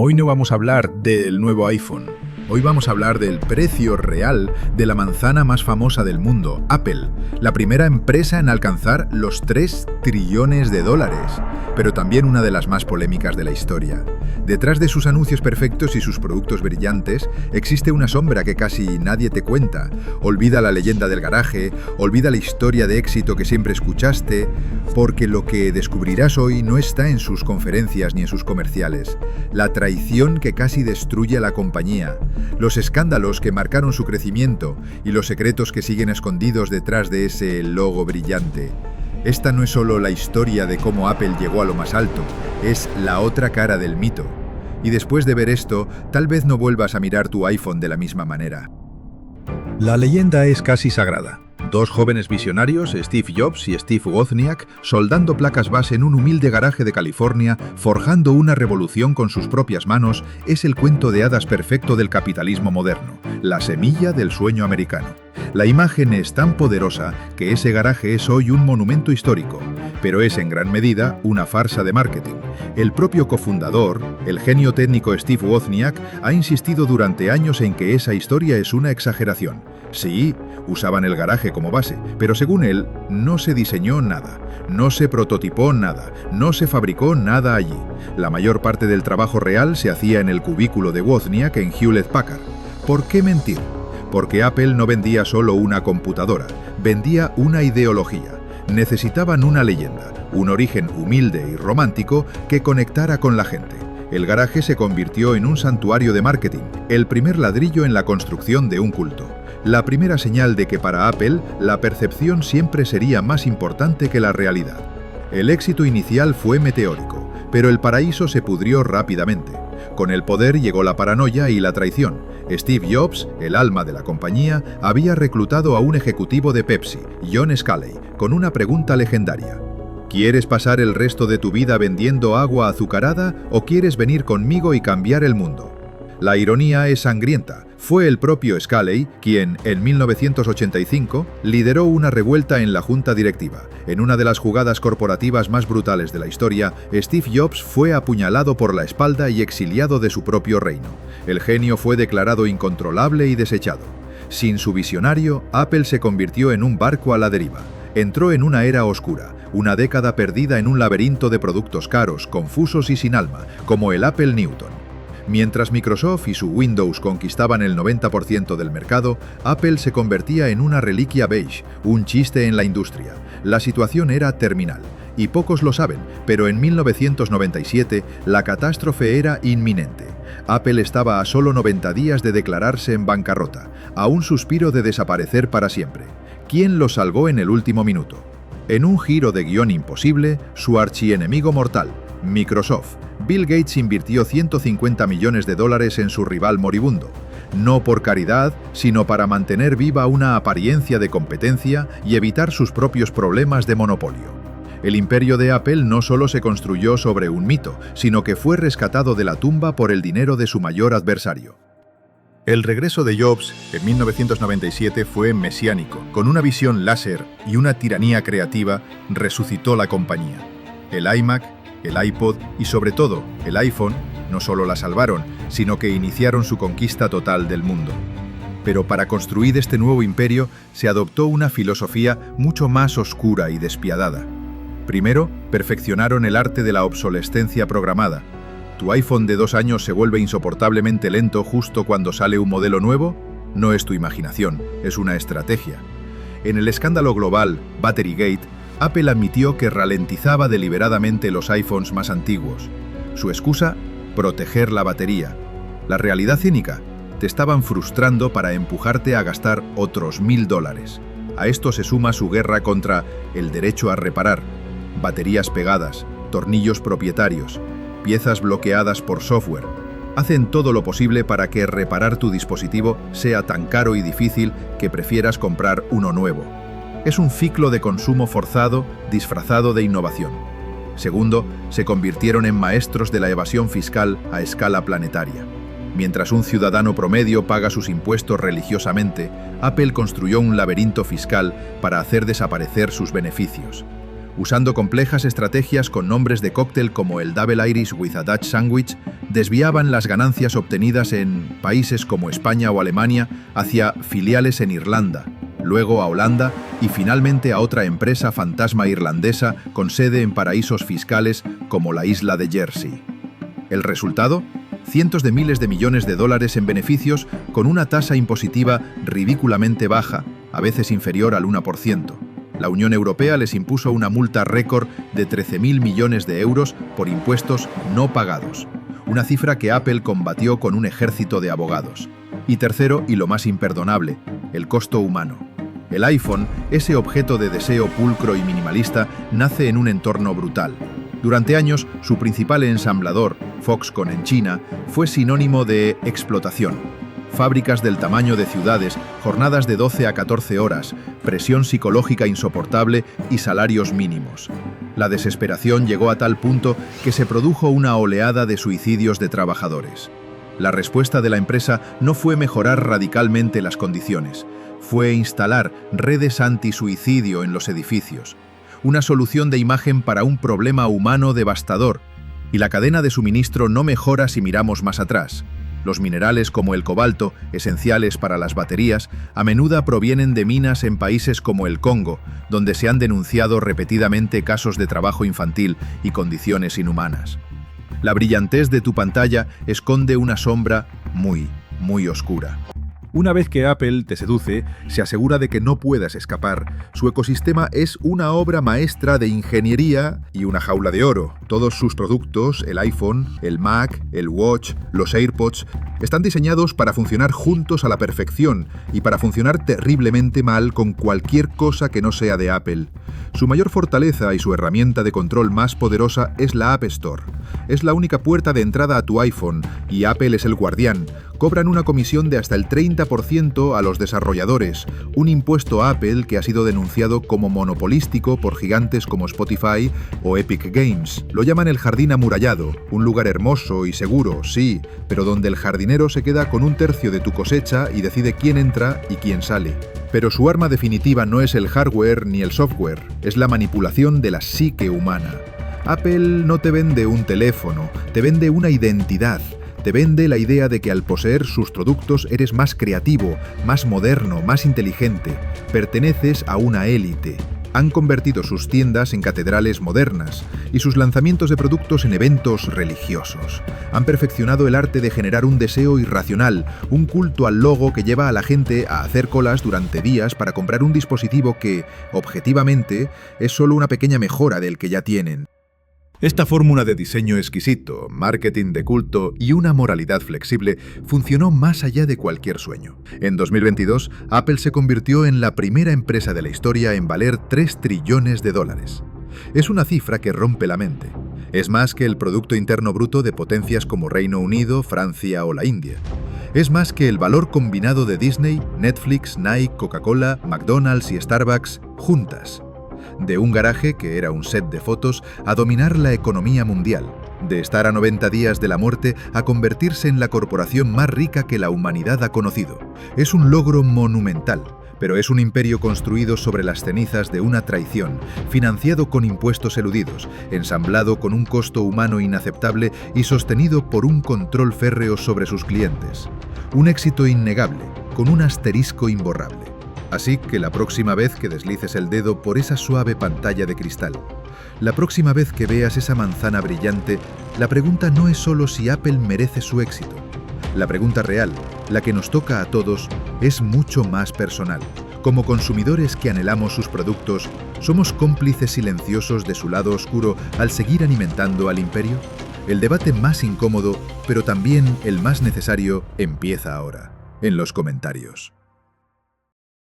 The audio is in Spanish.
Hoy no vamos a hablar del nuevo iPhone. Hoy vamos a hablar del precio real de la manzana más famosa del mundo, Apple, la primera empresa en alcanzar los 3 trillones de dólares, pero también una de las más polémicas de la historia. Detrás de sus anuncios perfectos y sus productos brillantes, existe una sombra que casi nadie te cuenta. Olvida la leyenda del garaje, olvida la historia de éxito que siempre escuchaste, porque lo que descubrirás hoy no está en sus conferencias ni en sus comerciales. La traición que casi destruye a la compañía, los escándalos que marcaron su crecimiento y los secretos que siguen escondidos detrás de ese logo brillante. Esta no es solo la historia de cómo Apple llegó a lo más alto, es la otra cara del mito. Y después de ver esto, tal vez no vuelvas a mirar tu iPhone de la misma manera. La leyenda es casi sagrada. Dos jóvenes visionarios, Steve Jobs y Steve Wozniak, soldando placas base en un humilde garaje de California, forjando una revolución con sus propias manos, es el cuento de hadas perfecto del capitalismo moderno, la semilla del sueño americano. La imagen es tan poderosa que ese garaje es hoy un monumento histórico, pero es en gran medida una farsa de marketing. El propio cofundador, el genio técnico Steve Wozniak, ha insistido durante años en que esa historia es una exageración. Sí, usaban el garaje como base, pero según él, no se diseñó nada, no se prototipó nada, no se fabricó nada allí. La mayor parte del trabajo real se hacía en el cubículo de Wozniak en Hewlett Packard. ¿Por qué mentir? Porque Apple no vendía solo una computadora, vendía una ideología. Necesitaban una leyenda, un origen humilde y romántico que conectara con la gente. El garaje se convirtió en un santuario de marketing, el primer ladrillo en la construcción de un culto. La primera señal de que para Apple la percepción siempre sería más importante que la realidad. El éxito inicial fue meteórico, pero el paraíso se pudrió rápidamente. Con el poder llegó la paranoia y la traición. Steve Jobs, el alma de la compañía, había reclutado a un ejecutivo de Pepsi, John Sculley, con una pregunta legendaria. ¿Quieres pasar el resto de tu vida vendiendo agua azucarada o quieres venir conmigo y cambiar el mundo? La ironía es sangrienta. Fue el propio Sculley quien, en 1985, lideró una revuelta en la junta directiva. En una de las jugadas corporativas más brutales de la historia, Steve Jobs fue apuñalado por la espalda y exiliado de su propio reino. El genio fue declarado incontrolable y desechado. Sin su visionario, Apple se convirtió en un barco a la deriva. Entró en una era oscura, una década perdida en un laberinto de productos caros, confusos y sin alma, como el Apple Newton. Mientras Microsoft y su Windows conquistaban el 90% del mercado, Apple se convertía en una reliquia beige, un chiste en la industria. La situación era terminal, y pocos lo saben, pero en 1997 la catástrofe era inminente. Apple estaba a solo 90 días de declararse en bancarrota, a un suspiro de desaparecer para siempre. ¿Quién lo salvó en el último minuto? En un giro de guión imposible, su archienemigo mortal, Microsoft. Bill Gates invirtió $150 millones en su rival moribundo, no por caridad, sino para mantener viva una apariencia de competencia y evitar sus propios problemas de monopolio. El imperio de Apple no solo se construyó sobre un mito, sino que fue rescatado de la tumba por el dinero de su mayor adversario. El regreso de Jobs en 1997 fue mesiánico. Con una visión láser y una tiranía creativa, resucitó la compañía. El iMac, el iPod y sobre todo el iPhone no solo la salvaron, sino que iniciaron su conquista total del mundo. Pero para construir este nuevo imperio se adoptó una filosofía mucho más oscura y despiadada. Primero, perfeccionaron el arte de la obsolescencia programada. ¿Tu iPhone de 2 años se vuelve insoportablemente lento justo cuando sale un modelo nuevo? No es tu imaginación, es una estrategia. En el escándalo global Batterygate, Apple admitió que ralentizaba deliberadamente los iPhones más antiguos. Su excusa, proteger la batería. La realidad cínica, te estaban frustrando para empujarte a gastar otros $1.000. A esto se suma su guerra contra el derecho a reparar, baterías pegadas, tornillos propietarios, piezas bloqueadas por software. Hacen todo lo posible para que reparar tu dispositivo sea tan caro y difícil que prefieras comprar uno nuevo. Es un ciclo de consumo forzado, disfrazado de innovación. Segundo, se convirtieron en maestros de la evasión fiscal a escala planetaria. Mientras un ciudadano promedio paga sus impuestos religiosamente, Apple construyó un laberinto fiscal para hacer desaparecer sus beneficios. Usando complejas estrategias con nombres de cóctel como el Double Irish with a Dutch Sandwich, desviaban las ganancias obtenidas en países como España o Alemania hacia filiales en Irlanda, luego a Holanda y finalmente a otra empresa fantasma irlandesa con sede en paraísos fiscales como la isla de Jersey. ¿El resultado? Cientos de miles de millones de dólares en beneficios con una tasa impositiva ridículamente baja, a veces inferior al 1%. La Unión Europea les impuso una multa récord de 13.000 millones de euros por impuestos no pagados, una cifra que Apple combatió con un ejército de abogados. Y tercero, y lo más imperdonable, el costo humano. El iPhone, ese objeto de deseo pulcro y minimalista, nace en un entorno brutal. Durante años, su principal ensamblador, Foxconn en China, fue sinónimo de explotación. Fábricas del tamaño de ciudades, jornadas de 12 a 14 horas, presión psicológica insoportable y salarios mínimos. La desesperación llegó a tal punto que se produjo una oleada de suicidios de trabajadores. La respuesta de la empresa no fue mejorar radicalmente las condiciones, fue instalar redes antisuicidio en los edificios, una solución de imagen para un problema humano devastador, y la cadena de suministro no mejora si miramos más atrás. Los minerales como el cobalto, esenciales para las baterías, a menudo provienen de minas en países como el Congo, donde se han denunciado repetidamente casos de trabajo infantil y condiciones inhumanas. La brillantez de tu pantalla esconde una sombra muy oscura. Una vez que Apple te seduce, se asegura de que no puedas escapar. Su ecosistema es una obra maestra de ingeniería y una jaula de oro. Todos sus productos, el iPhone, el Mac, el Watch, los AirPods, están diseñados para funcionar juntos a la perfección y para funcionar terriblemente mal con cualquier cosa que no sea de Apple. Su mayor fortaleza y su herramienta de control más poderosa es la App Store. Es la única puerta de entrada a tu iPhone y Apple es el guardián. Cobran una comisión de hasta el 30% a los desarrolladores, un impuesto a Apple que ha sido denunciado como monopolístico por gigantes como Spotify o Epic Games. Lo llaman el jardín amurallado, un lugar hermoso y seguro, sí, pero donde el jardinero se queda con 1/3 de tu cosecha y decide quién entra y quién sale. Pero su arma definitiva no es el hardware ni el software, es la manipulación de la psique humana. Apple no te vende un teléfono, te vende una identidad. Te vende la idea de que al poseer sus productos eres más creativo, más moderno, más inteligente. Perteneces a una élite. Han convertido sus tiendas en catedrales modernas y sus lanzamientos de productos en eventos religiosos. Han perfeccionado el arte de generar un deseo irracional, un culto al logo que lleva a la gente a hacer colas durante días para comprar un dispositivo que, objetivamente, es solo una pequeña mejora del que ya tienen. Esta fórmula de diseño exquisito, marketing de culto y una moralidad flexible funcionó más allá de cualquier sueño. En 2022, Apple se convirtió en la primera empresa de la historia en valer $3 trillones. Es una cifra que rompe la mente. Es más que el Producto Interno Bruto de potencias como Reino Unido, Francia o la India. Es más que el valor combinado de Disney, Netflix, Nike, Coca-Cola, McDonald's y Starbucks juntas. De un garaje, que era un set de fotos, a dominar la economía mundial. De estar a 90 días de la muerte a convertirse en la corporación más rica que la humanidad ha conocido. Es un logro monumental, pero es un imperio construido sobre las cenizas de una traición, financiado con impuestos eludidos, ensamblado con un costo humano inaceptable y sostenido por un control férreo sobre sus clientes. Un éxito innegable, con un asterisco imborrable. Así que la próxima vez que deslices el dedo por esa suave pantalla de cristal, la próxima vez que veas esa manzana brillante, la pregunta no es solo si Apple merece su éxito. La pregunta real, la que nos toca a todos, es mucho más personal. Como consumidores que anhelamos sus productos, ¿somos cómplices silenciosos de su lado oscuro al seguir alimentando al imperio? El debate más incómodo, pero también el más necesario, empieza ahora, en los comentarios.